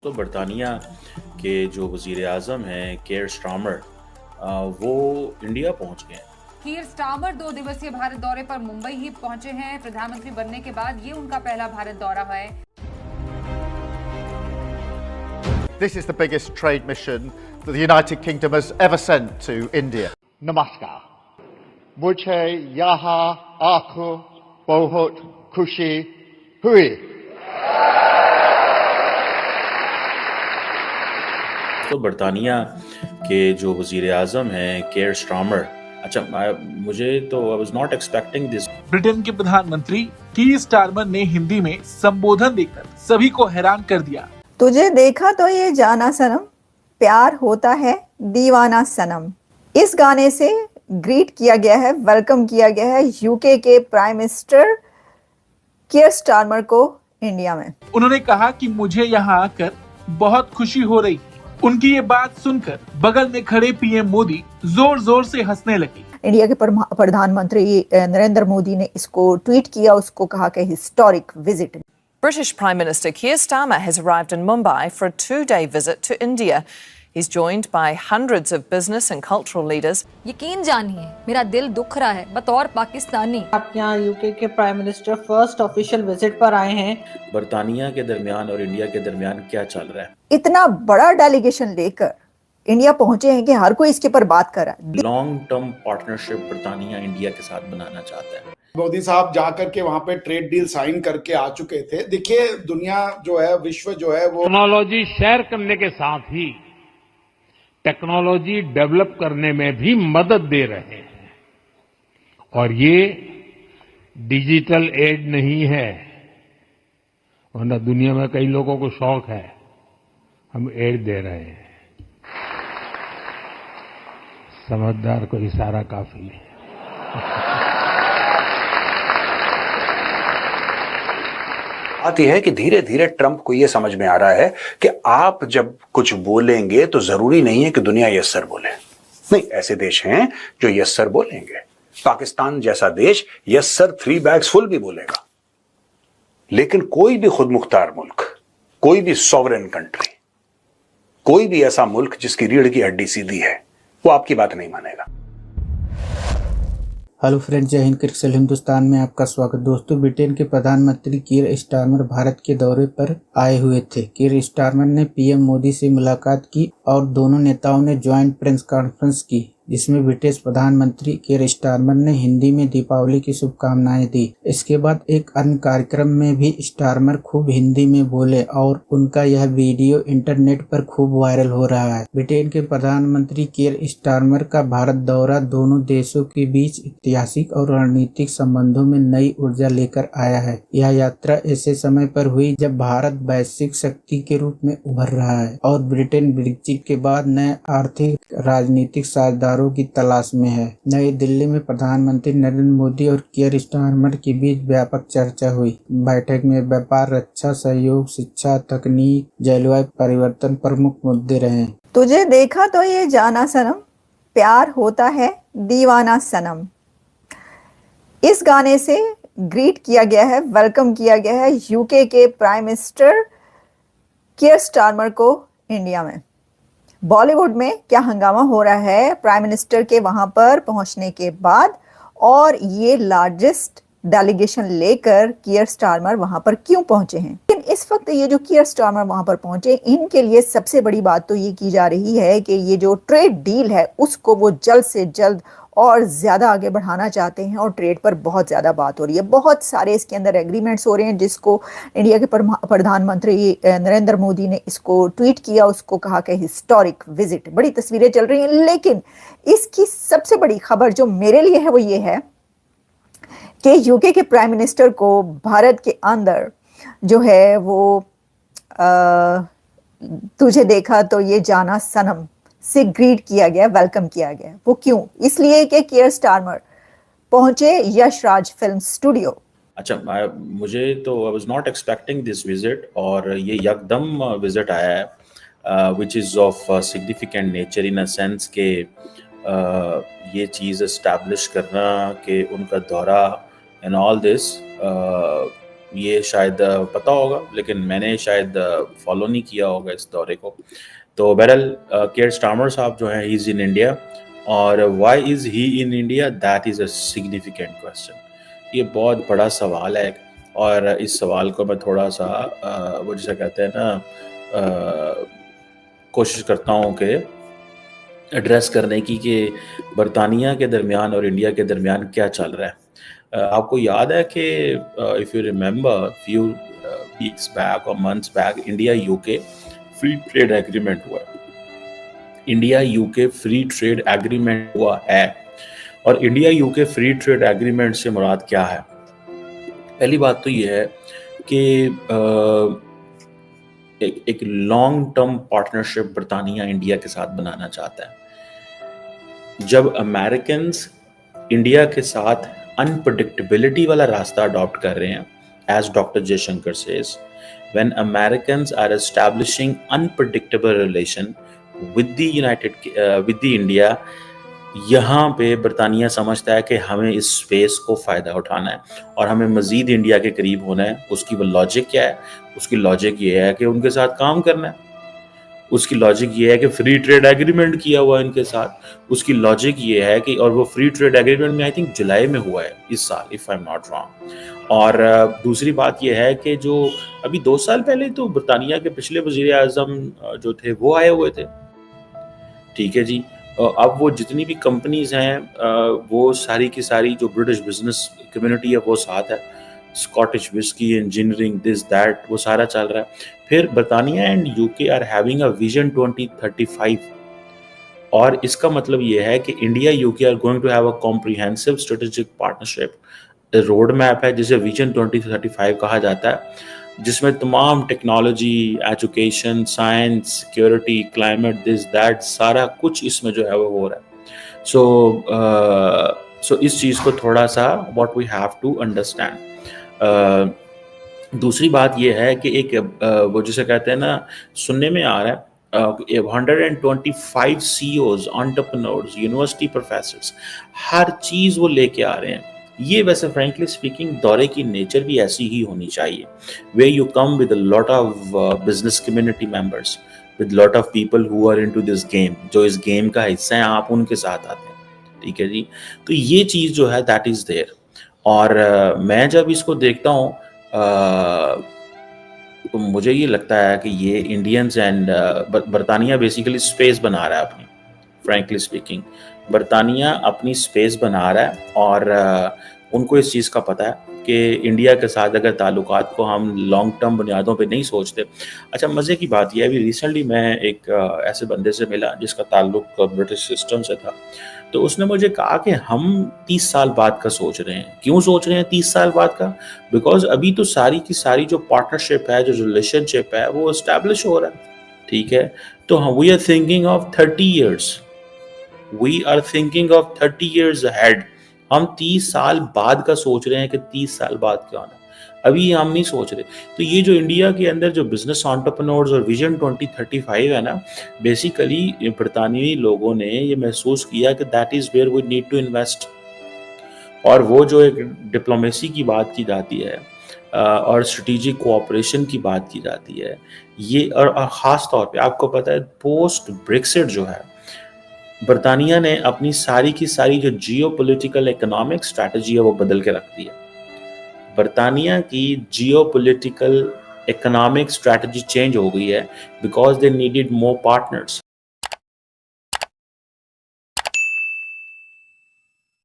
तो बरतानिया के जो वज़ीर आज़म हैं केयर स्टारमर वो इंडिया पहुंच गए हैं। कीर स्टारमर 2 दिवसीय भारत दौरे पर मुंबई ही पहुंचे हैं। प्रधानमंत्री बनने के बाद ये उनका पहला भारत दौरा है। This is the biggest trade mission that the United Kingdom has ever sent to India. Namaskar. मुझे यहाँ आकर बहुत खुशी हुई। तो बरतानिया के जो वज़ीर आज़म हैं केयर स्टारमर, मुझे तो I was not expecting this. Britain के प्रधानमंत्री कीर स्टारमर ने हिंदी में संबोधन देकर सभी को हैरान कर दिया। तुझे देखा तो ये जाना सनम, प्यार होता है दीवाना सनम। इस गाने से ग्रीट किया गया है, वेलकम किया गया है यूके के प्राइम मिनिस्टर कीर स्टारमर को इंडिया में। उन्होंने कहा कि मुझे यहाँ आकर बहुत खुशी हो रही। उनकी ये बात सुनकर बगल में खड़े पीएम मोदी जोर जोर से हंसने लगे। इंडिया के प्रधानमंत्री नरेंद्र मोदी ने इसको ट्वीट किया, उसको कहा कि historic visit. British Prime Minister Keir Starmer has arrived in Mumbai for a 2-day visit to India. He's joined by hundreds of business and cultural leaders. यकीन जानिए मेरा दिल दुख रहा है बतौर पाकिस्तानी। आप यहाँ यूके के prime minister first official visit पर आए हैं। बरतानिया के दरमियान और इंडिया के दरमियान क्या चल रहा है? इतना बड़ा डेलीगेशन लेकर इंडिया पहुंचे हैं कि हर कोई इसके पर बात कर रहा है। लॉन्ग टर्म पार्टनरशिप बरतानिया इंडिया के साथ बनाना चाहता है। मोदी साहब जाकर के वहां पे ट्रेड डील साइन करके आ चुके थे। देखिए दुनिया जो है, विश्व जो है वो टेक्नोलॉजी शेयर करने के साथ ही टेक्नोलॉजी डेवलप करने में भी मदद दे रहे हैं। और ये डिजिटल एड नहीं है, वरना दुनिया में कई लोगों को शौक है, हम एड दे रहे हैं। समझदार को इशारा काफी है। बात यह है कि धीरे धीरे ट्रंप को यह समझ में आ रहा है कि आप जब कुछ बोलेंगे तो जरूरी नहीं है कि दुनिया यस सर बोले। नहीं, ऐसे देश हैं जो यस सर बोलेंगे। पाकिस्तान जैसा देश यस सर 3 बैग्स फुल भी बोलेगा। लेकिन कोई भी खुद मुख्तार मुल्क, कोई भी सॉवरेन कंट्री, कोई भी ऐसा मुल्क जिसकी रीढ़ की हड्डी सीधी है, वो आपकी बात नहीं मानेगा। हेलो फ्रेंड्स, जय हिंद। क्रिकेट हिंदुस्तान में आपका स्वागत। दोस्तों, ब्रिटेन के प्रधानमंत्री कीर स्टारमर भारत के दौरे पर आए हुए थे। कीर स्टारमर ने पीएम मोदी से मुलाकात की और दोनों नेताओं ने ज्वाइंट प्रेस कॉन्फ्रेंस की, जिसमें ब्रिटिश प्रधानमंत्री कीर स्टारमर ने हिंदी में दीपावली की शुभकामनाएं दी। इसके बाद एक अन्य कार्यक्रम में भी स्टारमर खूब हिंदी में बोले और उनका यह वीडियो इंटरनेट पर खूब वायरल हो रहा है। ब्रिटेन के प्रधानमंत्री कीर स्टारमर का भारत दौरा दोनों देशों के बीच ऐतिहासिक और रणनीतिक संबंधों में नई ऊर्जा लेकर आया है। यह यात्रा ऐसे समय पर हुई जब भारत वैश्विक शक्ति के रूप में उभर रहा है और ब्रिटेन ब्रेक्जिट के बाद नए आर्थिक राजनीतिक साझेदारों की तलाश में है। नई दिल्ली में प्रधानमंत्री नरेंद्र मोदी और कीर स्टारमर के बीच व्यापक चर्चा हुई। बैठक में व्यापार, रक्षा सहयोग, शिक्षा, तकनीक, जलवायु परिवर्तन प्रमुख मुद्दे रहे। तुझे देखा तो ये जाना सनम, प्यार होता है दीवाना सनम। इस गाने से ग्रीट किया गया है, वेलकम किया गया है यूके के प्राइम मिनिस्टर कीर स्टारमर को इंडिया में। बॉलीवुड में क्या हंगामा हो रहा है प्राइम मिनिस्टर के वहां पर पहुंचने के बाद, और ये लार्जेस्ट डेलीगेशन लेकर कीर स्टारमर वहां पर क्यों पहुंचे हैं। लेकिन इस वक्त ये जो कीर स्टारमर वहां पर पहुंचे, इनके लिए सबसे बड़ी बात तो ये की जा रही है कि ये जो ट्रेड डील है उसको वो जल्द से जल्द और ज़्यादा आगे बढ़ाना चाहते हैं और ट्रेड पर बहुत ज़्यादा बात हो रही है। बहुत सारे इसके अंदर एग्रीमेंट्स हो रहे हैं, जिसको इंडिया के प्रधानमंत्री नरेंद्र मोदी ने इसको ट्वीट किया, उसको कहा कि हिस्टोरिक विजिट। बड़ी तस्वीरें चल रही हैं, लेकिन इसकी सबसे बड़ी खबर जो मेरे लिए है वो ये है कि यूके के प्राइम मिनिस्टर को भारत के अंदर जो है वो तुझे देखा तो ये जाना सनम से ग्रीट किया गया, वेलकम किया गया। वो क्यों? इसलिए कि कीर स्टारमर पहुंचे यश राज फिल्म स्टूडियो। मुझे तो I was not expecting this visit, और ये यकदम विजिट आया है, which is of significant nature in a sense के ये चीज़ एस्टैब्लिश करना कि उनका दौरा एंड ऑल दिस ये शायद पता होगा, लेकिन मैंने शायद फॉलो नहीं किया होगा इस दौरे को। तो बहरहाल केयर स्टार्मर साहब जो हैं, ही इज़ इन इंडिया, और why is he in India, that is a significant question. ये बहुत बड़ा सवाल है, और इस सवाल को मैं थोड़ा सा वो जिसे कहते हैं ना, कोशिश करता हूँ कि एड्रेस करने की, कि बरतानिया के दरमियान और इंडिया के दरमियान क्या चल रहा है। आपको याद है कि if you remember few weeks back और months back, India UK free trade agreement हुआ है। India UK free trade agreement हुआ है, और India UK free trade agreement से मुराद क्या है? पहली बात तो ये है कि एक लॉन्ग टर्म पार्टनरशिप बरतानिया इंडिया के साथ बनाना चाहता है। जब अमेरिकन्स इंडिया के साथ अनप्रेडिक्टेबिलिटी वाला रास्ता अडॉप्ट कर रहे हैं, as doctor Jaishankar says, when Americans are establishing unpredictable relation with the India, यहाँ पे बरतानिया समझता है कि हमें इस स्पेस को फ़ायदा उठाना है और हमें मज़ीद इंडिया के करीब होना है। उसकी वो लॉजिक क्या है? उसकी लॉजिक ये है कि उनके साथ काम करना है। उसकी लॉजिक ये है कि फ्री ट्रेड एग्रीमेंट किया हुआ है इनके साथ। उसकी लॉजिक ये है कि, और वो फ्री ट्रेड एग्रीमेंट में आई थिंक जुलाई में हुआ है इस साल, if I am not wrong. और दूसरी बात ये है कि जो अभी 2 साल पहले तो बरतानिया के पिछले वज़ीर आज़म जो थे वो आए हुए थे, ठीक है जी। अब वो जितनी भी कंपनीज हैं, वो सारी की सारी जो ब्रिटिश बिजनेस कम्युनिटी है वो साथ है। Scottish whisky, engineering, this that, वो सारा चल रहा है। फिर बरतानिया and UK are having a vision 2035, और इसका मतलब ये है कि India UK are going to have a comprehensive strategic partnership. Road map है जिसे विजन 2035 कहा जाता है, जिसमें तमाम technology, education, science, security, climate, this that, सारा कुछ इसमें जो है वो हो रहा है। सो इस चीज़ को थोड़ा सा what we have to understand. दूसरी बात ये है कि एक वो जिसे कहते हैं ना, सुनने में आ रहा है 125 CEOs, एंटरप्रेन्योर्स, यूनिवर्सिटी प्रोफेसर्स, हर चीज़ वो लेके आ रहे हैं। ये वैसे फ्रेंकली स्पीकिंग दौरे की नेचर भी ऐसी ही होनी चाहिए, way you come with a lot of business community members, with lot of people who are into this game, जो इस गेम का हिस्सा है, आप उनके साथ आते हैं, ठीक है जी। तो ये चीज़ जो है दैट इज़ देयर। और मैं जब इसको देखता हूँ तो मुझे ये लगता है कि ये इंडियंस एंड बरतानिया बेसिकली स्पेस बना रहा है अपनी, फ्रेंकली स्पीकिंग बरतानिया अपनी स्पेस बना रहा है, और उनको इस चीज़ का पता है कि इंडिया के साथ अगर ताल्लुकात को हम लॉन्ग टर्म बुनियादों पे नहीं सोचते। अच्छा, मज़े की बात यह है, अभी रिसेंटली मैं एक ऐसे बंदे से मिला जिसका ताल्लुक ब्रिटिश सिस्टम से था, तो उसने मुझे कहा कि हम 30 साल बाद का सोच रहे हैं। क्यों सोच रहे हैं 30 साल बाद का? बिकॉज अभी तो सारी की सारी जो पार्टनरशिप है, जो रिलेशनशिप है, वो इस्टेब्लिश हो रहा है, ठीक है। तो हम we are thinking of 30 years, we are thinking of 30 years ahead. हम 30 साल बाद का सोच रहे हैं कि 30 साल बाद क्या होना, अभी हम नहीं सोच रहे। तो ये जो इंडिया के अंदर जो बिजनेस एंटरप्रेन्योर्स और विजन 2035 है ना, बेसिकली बरतानवी लोगों ने ये महसूस किया कि that is where we need to invest. और वो जो एक डिप्लोमेसी की बात की जाती है और स्ट्रेटेजिक कोऑपरेशन की बात की जाती है, ये और ख़ास तौर पे आपको पता है पोस्ट ब्रेक्सिट जो है, बरतानिया ने अपनी सारी की सारी जो जियोपॉलिटिकल इकोनॉमिक स्ट्रैटेजी है वो बदल के रख दी है। बरतानिया की जियोपॉलिटिकल इकोनॉमिक स्ट्रैटेजी चेंज हो गई है because they needed more partners.